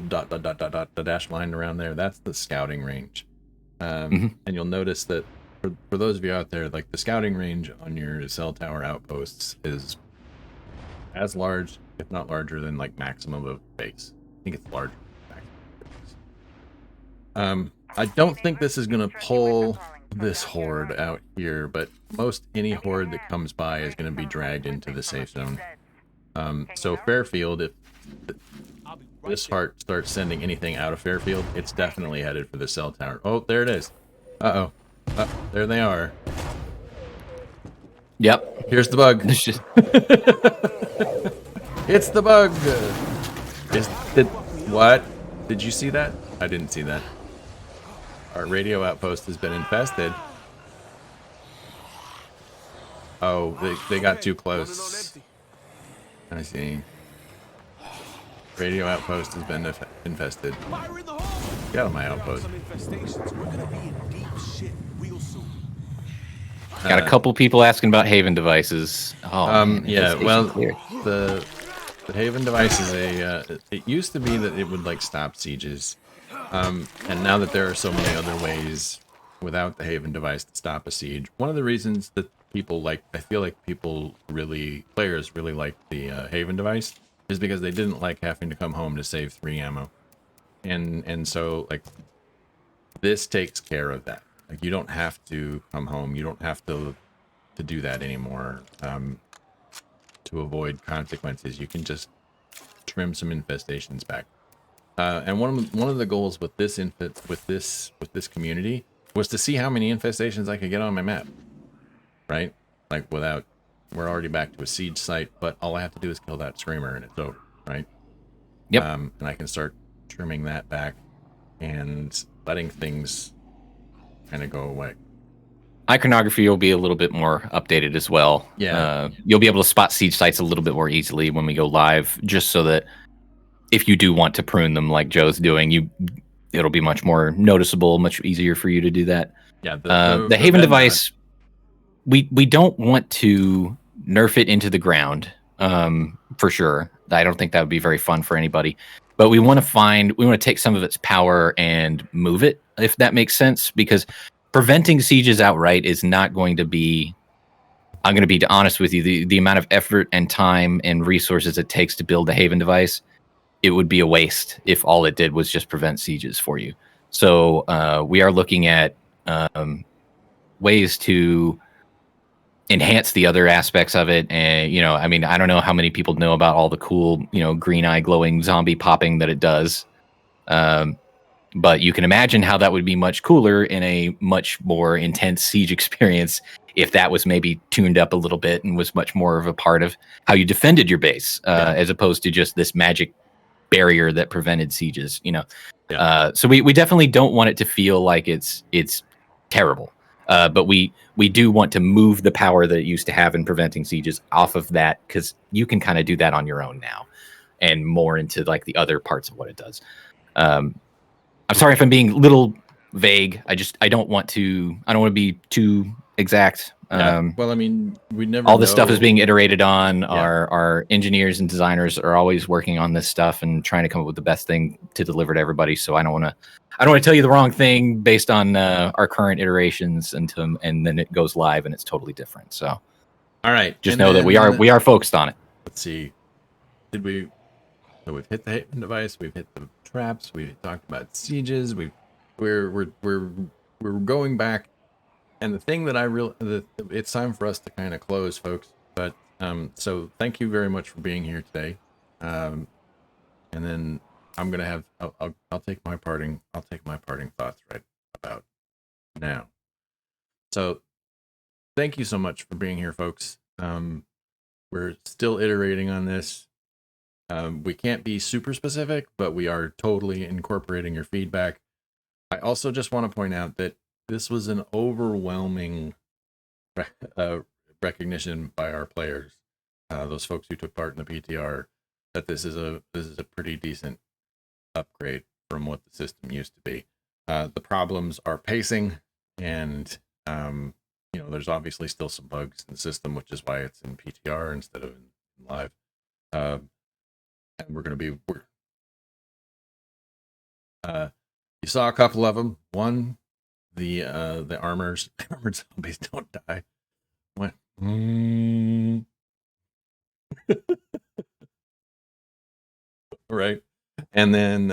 dot the dash line around there, that's the scouting range. And you'll notice that for those of you out there, the scouting range on your cell tower outposts is as large, if not larger, than maximum of base. I think it's larger. I don't think this is going to pull this horde out here, but any horde that comes by is going to be dragged into the safe zone. So Fairfield, if this heart starts sending anything out of Fairfield, it's definitely headed for the cell tower. Oh, there it is. Uh-oh. There they are. Yep. Here's the bug. It's the bug. What? Did you see that? I didn't see that. Our radio outpost has been infested. Oh, they got too close. I see. Radio outpost has been infested. Get out of my outpost. Got a couple people asking about Haven devices. Oh, man, yeah. Well, clear. the Haven device is a. It used to be that it would like stop sieges, and now that there are so many other ways without the Haven device to stop a siege. One of the reasons that people like, I feel like players really like the Haven device, is because they didn't like having to come home to save 3 ammo, and so like this takes care of that. Like you don't have to come home. You don't have to do that anymore to avoid consequences. You can just trim some infestations back. And one of the goals with this community was to see how many infestations I could get on my map. Right? Like we're already back to a siege site, but all I have to do is kill that screamer and it's over. Right? Yep. And I can start trimming that back and letting things kind of go away. Iconography will be a little bit more updated as well. Yeah. You'll be able to spot siege sites a little bit more easily when we go live, just so that if you do want to prune them like Joe's doing, it'll be much more noticeable, much easier for you to do that. Yeah. The Haven device, we don't want to nerf it into the ground, for sure. I don't think that would be very fun for anybody. But we want to take some of its power and move it, if that makes sense, because preventing sieges outright is not going to be, I'm going to be honest with you, the amount of effort and time and resources it takes to build a Haven device, it would be a waste if all it did was just prevent sieges for you. So we are looking at ways to enhance the other aspects of it. And, I mean, I don't know how many people know about all the cool, green eye glowing zombie popping that it does. But you can imagine how that would be much cooler in a much more intense siege experience if that was maybe tuned up a little bit and was much more of a part of how you defended your base, as opposed to just this magic barrier that prevented sieges, So we definitely don't want it to feel like it's terrible. But we do want to move the power that it used to have in preventing sieges off of that, because you can kind of do that on your own now, and more into like the other parts of what it does. I'm sorry if I'm being a little vague. I don't want to be too exact. Well, I mean, we never. All this stuff is being iterated on. Yeah. Our engineers and designers are always working on this stuff and trying to come up with the best thing to deliver to everybody. So I don't want to tell you the wrong thing based on our current iterations and then it goes live and it's totally different. So, all right, just know that we are focused on it. Let's see. So we've hit the Haven device. We've hit the traps. We've talked about sieges. We're going back. And the thing that it's time for us to kind of close, folks. But so thank you very much for being here today. And then I'm gonna have I'll take my parting thoughts right about now. So thank you so much for being here, folks. We're still iterating on this. We can't be super specific, but we are totally incorporating your feedback. I also just want to point out that this was an overwhelming recognition by our players, those folks who took part in the PTR, that this is a pretty decent upgrade from what the system used to be. The problems are pacing, and there's obviously still some bugs in the system, which is why it's in PTR instead of in live. And we're going to be. You saw a couple of them. One. The armored zombies don't die. What? Right. And then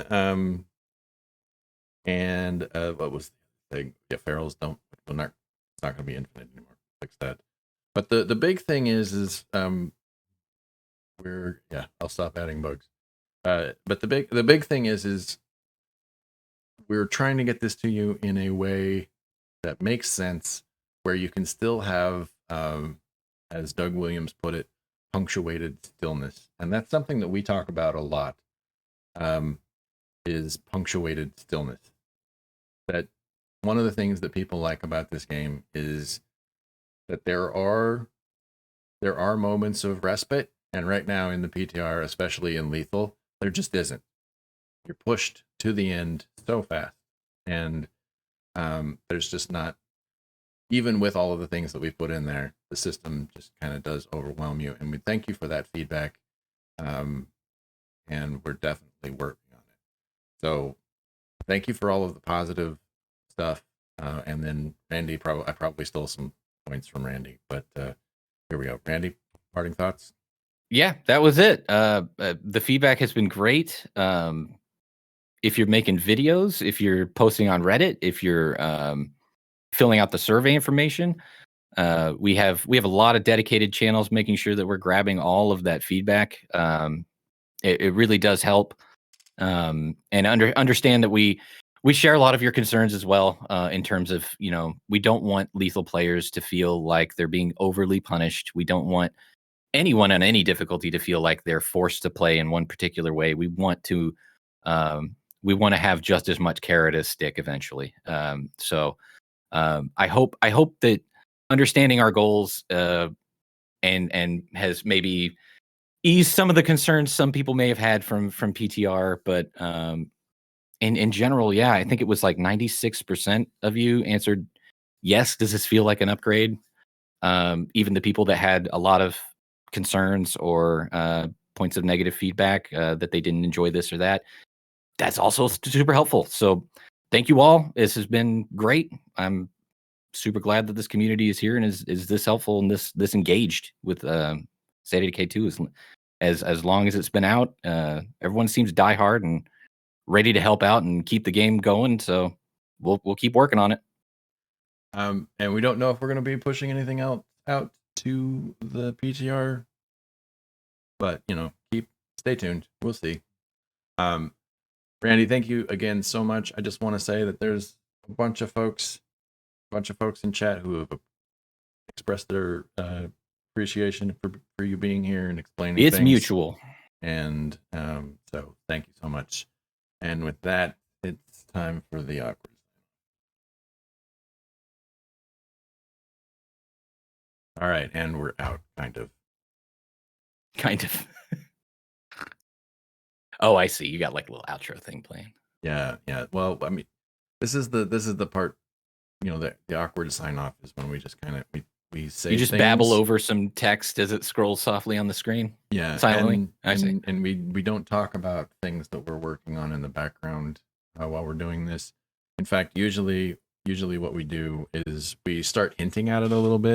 what was the thing? Yeah, ferals don't. It's not going to be infinite anymore. Fix that. But the big thing is I'll stop adding bugs. But the big thing is we're trying to get this to you in a way that makes sense, where you can still have, as Doug Williams put it, punctuated stillness. And that's something that we talk about a lot, is punctuated stillness. That one of the things that people like about this game is that there are moments of respite, and right now in the PTR, especially in Lethal, there just isn't. You're pushed to the end so fast, and there's just not, even with all of the things that we've put in there, the system just kind of does overwhelm you. And we thank you for that feedback, and we're definitely working on it. So thank you for all of the positive stuff. And then Randy, I probably stole some points from Randy, but here we go. Randy, parting thoughts? Yeah, that was it. The feedback has been great. If you're making videos, if you're posting on Reddit, if you're filling out the survey information, we have a lot of dedicated channels making sure that we're grabbing all of that feedback. It really does help. And understand that we share a lot of your concerns as well, in terms of, we don't want lethal players to feel like they're being overly punished. We don't want anyone on any difficulty to feel like they're forced to play in one particular way. We want to have just as much carrot as stick eventually. So I hope that understanding our goals and has maybe eased some of the concerns some people may have had from PTR, but in general, yeah, I think it was like 96% of you answered yes. Does this feel like an upgrade? Even the people that had a lot of concerns or points of negative feedback, that they didn't enjoy this or that, that's also super helpful. So thank you all. This has been great. I'm super glad that this community is here and is this helpful and this engaged with State of Decay 2 as long as it's been out. Everyone seems diehard and ready to help out and keep the game going. So we'll keep working on it. And we don't know if we're going to be pushing anything out to the PTR, but stay tuned. We'll see. Randy, thank you again so much. I just want to say that there's a bunch of folks in chat who have expressed their appreciation for you being here and explaining. It's things. Mutual. And so thank you so much. And with that, it's time for the awkward. All right, and we're out, kind of. Oh, I see. You got like a little outro thing playing. Yeah. Well, I mean, this is the part, the awkward sign off is when we just kind of we say you just things. Babble over some text as it scrolls softly on the screen. Yeah, silently. I see. And we don't talk about things that we're working on in the background while we're doing this. In fact, usually what we do is we start hinting at it a little bit,